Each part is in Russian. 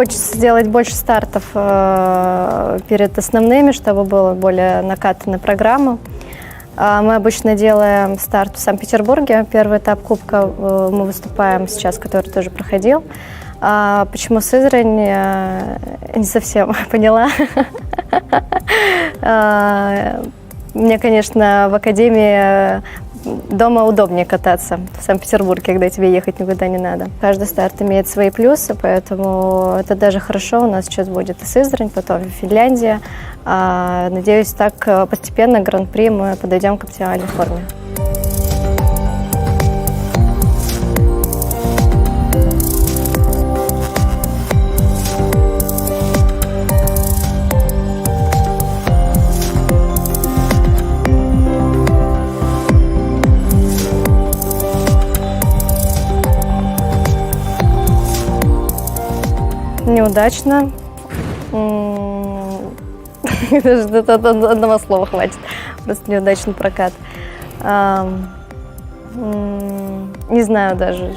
Хочется сделать больше стартов перед основными, чтобы была более накатанная программа. Мы обычно делаем старт в Санкт-Петербурге. Первый этап Кубка мы выступаем сейчас, который тоже проходил. Почему Сызрань, не совсем поняла. Мне, конечно, в академии дома удобнее кататься в Санкт-Петербурге, когда тебе ехать никуда не надо. Каждый старт имеет свои плюсы, поэтому это даже хорошо. У нас сейчас будет и Сызрань, потом и Финляндия. Надеюсь, так постепенно к Гран-при мы подойдем к оптимальной форме. Неудачно. Одного слова хватит. Просто неудачный прокат. Не знаю даже.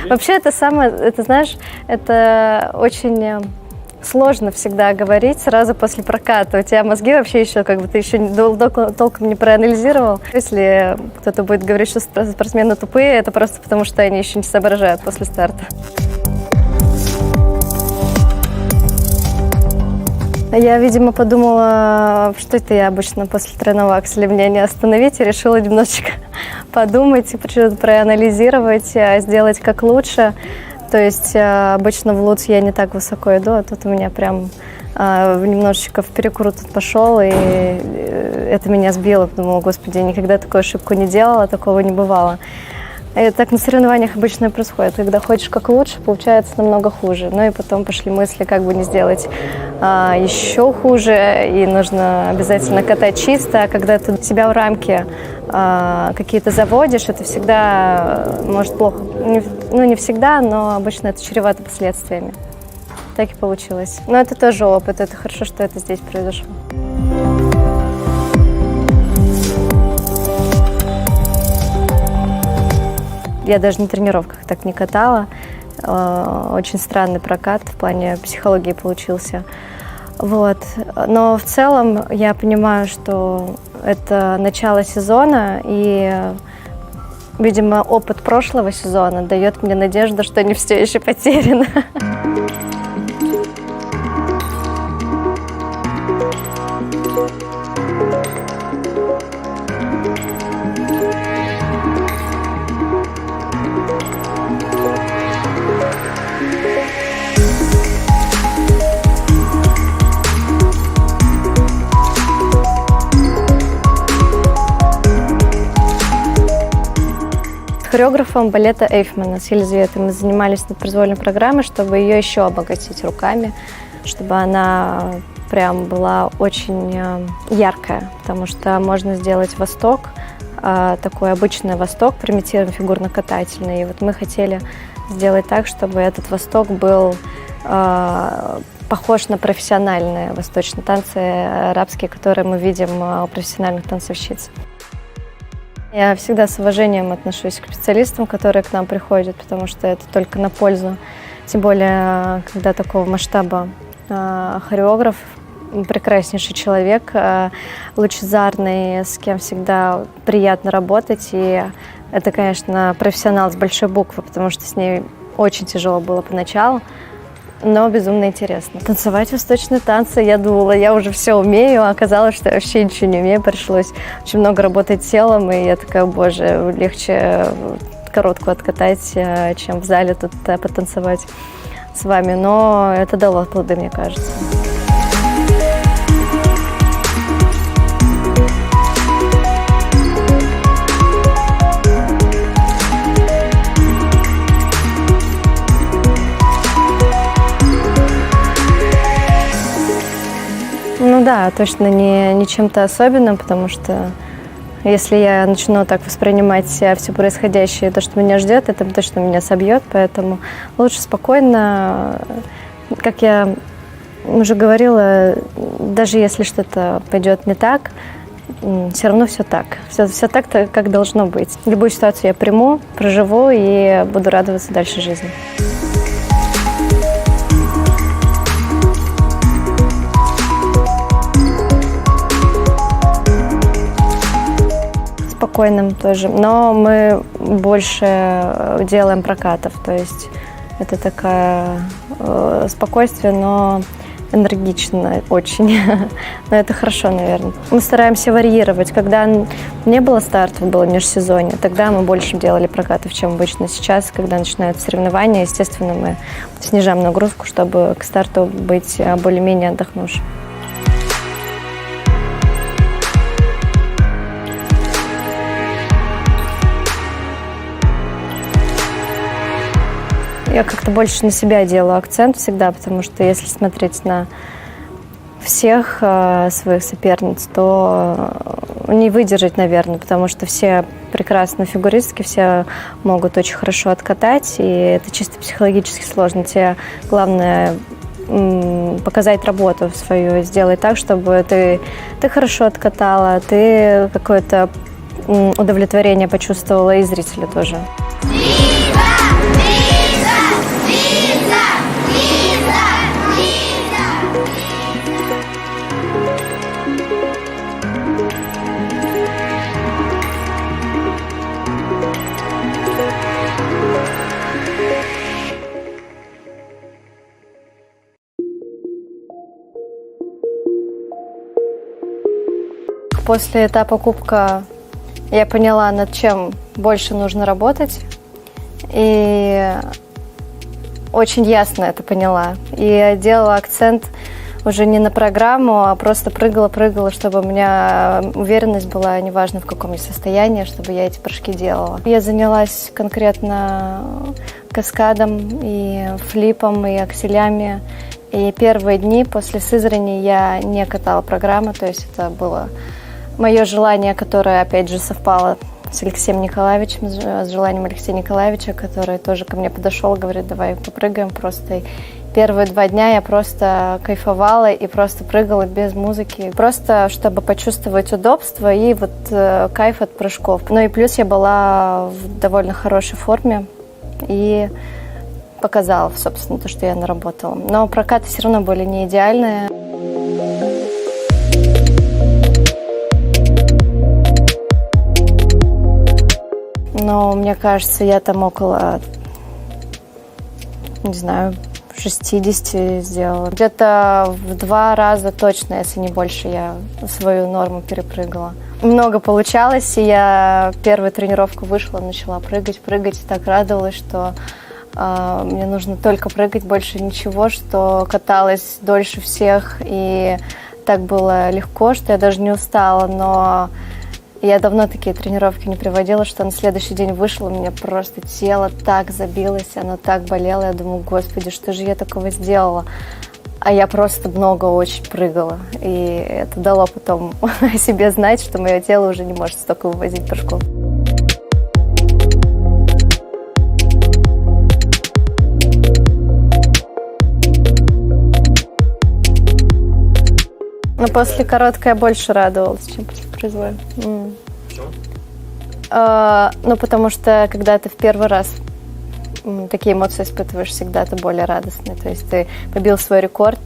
Вообще это, знаешь, это очень сложно всегда говорить сразу после проката. У тебя мозги вообще еще, как бы ты еще толком не проанализировал. Если кто-то будет говорить, что спортсмены тупые, это просто потому, что они еще не соображают после старта. Я, видимо, подумала, что это я обычно после тройного акселя меня не остановить, и решила немножечко подумать, проанализировать, сделать как лучше. То есть обычно в луц я не так высоко иду, а тут у меня прям немножечко в перекрут пошел, и это меня сбило. Подумала, господи, я никогда такую ошибку не делала, такого не бывало. И так на соревнованиях обычно и происходит. Когда хочешь как лучше, получается намного хуже. Ну и потом пошли мысли, как бы не сделать еще хуже. И нужно обязательно катать чисто. А когда ты себя в рамки какие-то заводишь, это всегда может плохо. Не всегда, но обычно это чревато последствиями. Так и получилось. Но это тоже опыт. Это хорошо, что это здесь произошло. Я даже на тренировках так не катала. Очень странный прокат в плане психологии получился. Вот. Но в целом я понимаю, что это начало сезона, и, видимо, опыт прошлого сезона дает мне надежду, что не все еще потеряно. Хореографом балета Эйфмана с Елизаветой мы занимались над произвольной программой, чтобы ее еще обогатить руками, чтобы она прям была очень яркая, потому что можно сделать восток, такой обычный восток, примитивно фигурно-катательный. И вот мы хотели сделать так, чтобы этот восток был похож на профессиональные восточные танцы арабские, которые мы видим у профессиональных танцовщиц. Я всегда с уважением отношусь к специалистам, которые к нам приходят, потому что это только на пользу. Тем более, когда такого масштаба хореограф, прекраснейший человек, лучезарный, с кем всегда приятно работать. И это, конечно, профессионал с большой буквы, потому что с ней очень тяжело было поначалу, но безумно интересно. Танцевать восточные танцы, я думала, я уже все умею, а оказалось, что я вообще ничего не умею. Пришлось очень много работать телом, и я такая, боже, легче короткую откатать, чем в зале тут потанцевать с вами. Но это дало плоды, мне кажется. Ну да, точно не чем-то особенным, потому что если я начну так воспринимать все происходящее, то, что меня ждет, это точно меня собьет, поэтому лучше спокойно, как я уже говорила, даже если что-то пойдет не так, все равно все так. Все так, как должно быть. Любую ситуацию я приму, проживу и буду радоваться дальше жизни. спокойным тоже. Но мы больше делаем прокатов, то есть это такое спокойствие, но энергично очень. Но это хорошо, наверное. Мы стараемся варьировать. Когда не было стартов, было межсезонье, тогда мы больше делали прокатов, чем обычно. Сейчас, когда начинаются соревнования, естественно, мы снижаем нагрузку, чтобы к старту быть более-менее отдохнувшим. Я как-то больше на себя делаю акцент всегда, потому что если смотреть на всех своих соперниц, то не выдержать, наверное, потому что все прекрасные фигуристки, все могут очень хорошо откатать, и это чисто психологически сложно. Тебе главное показать работу свою, сделать так, чтобы ты хорошо откатала, ты какое-то удовлетворение почувствовала и зрителя тоже. После этапа кубка я поняла, над чем больше нужно работать, и очень ясно это поняла. И я делала акцент уже не на программу, а просто прыгала, чтобы у меня уверенность была, неважно в каком я состоянии, чтобы я эти прыжки делала. Я занялась конкретно каскадом и флипом, и акселями. И первые дни после Сызрани я не катала программу, то есть это было мое желание, которое, опять же, совпало с Алексеем Николаевичем, с желанием Алексея Николаевича, который тоже ко мне подошел, говорит, давай попрыгаем просто. И первые 2 дня я просто кайфовала и просто прыгала без музыки, просто чтобы почувствовать удобство и вот кайф от прыжков. Ну и плюс я была в довольно хорошей форме и показала, собственно, то, что я наработала. Но прокаты все равно были не идеальные. Но мне кажется, я там около, не знаю, 60 сделала. Где-то в 2 раза точно, если не больше, я свою норму перепрыгала. Много получалось, и я первую тренировку вышла, начала прыгать, и так радовалась, что мне нужно только прыгать, больше ничего, что каталась дольше всех, и так было легко, что я даже не устала, но я давно такие тренировки не приводила, что на следующий день вышла, у меня просто тело так забилось, оно так болело. Я думаю, господи, что же я такого сделала? А я просто много очень прыгала. И это дало потом о себе знать, что мое тело уже не может столько вывозить прыжков. Но после короткой я больше радовалась, чем после произвола. Почему? Ну, потому что, когда ты в первый раз такие эмоции испытываешь, всегда ты более радостный. То есть ты побил свой рекорд,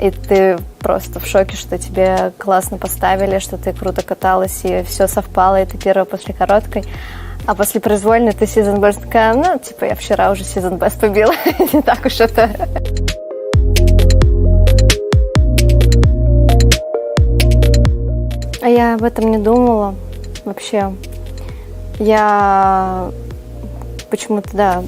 и ты просто в шоке, что тебе классно поставили, что ты круто каталась, и все совпало, и ты первая после короткой. А после произвольной ты season best такая, ну, типа, я вчера уже season best побила. Не так уж это... А я об этом не думала вообще. Я почему-то, да,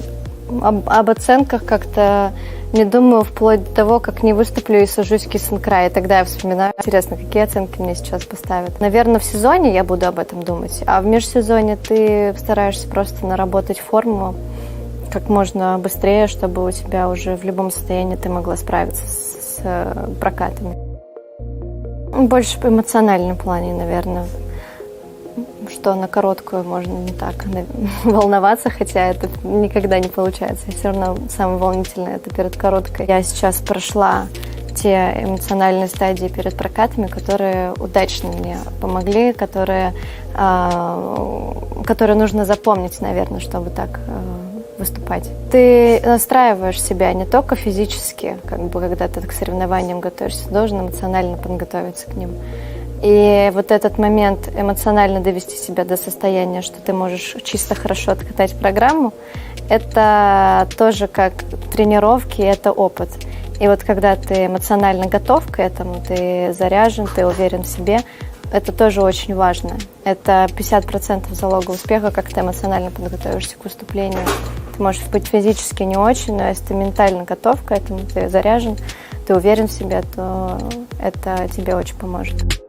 об оценках как-то не думаю вплоть до того, как не выступлю и сажусь в Кисенкрай. И тогда я вспоминаю, интересно, какие оценки мне сейчас поставят. Наверное, в сезоне я буду об этом думать, а в межсезонье ты стараешься просто наработать форму как можно быстрее, чтобы у тебя уже в любом состоянии ты могла справиться с прокатами. Больше по эмоциональном плане, наверное, что на короткую можно не так волноваться, хотя это никогда не получается. Все равно самое волнительное это перед короткой. Я сейчас прошла те эмоциональные стадии перед прокатами, которые удачно мне помогли, которые нужно запомнить, наверное, чтобы так выступать. Ты настраиваешь себя не только физически, как бы, когда ты к соревнованиям готовишься, ты должен эмоционально подготовиться к ним. И вот этот момент эмоционально довести себя до состояния, что ты можешь чисто хорошо откатать программу, это тоже как тренировки, это опыт. И вот когда ты эмоционально готов к этому, ты заряжен, ты уверен в себе, это тоже очень важно. Это 50% залога успеха, как ты эмоционально подготовишься к выступлению. Ты можешь быть физически не очень, но если ты ментально готов к этому, ты заряжен, ты уверен в себе, то это тебе очень поможет.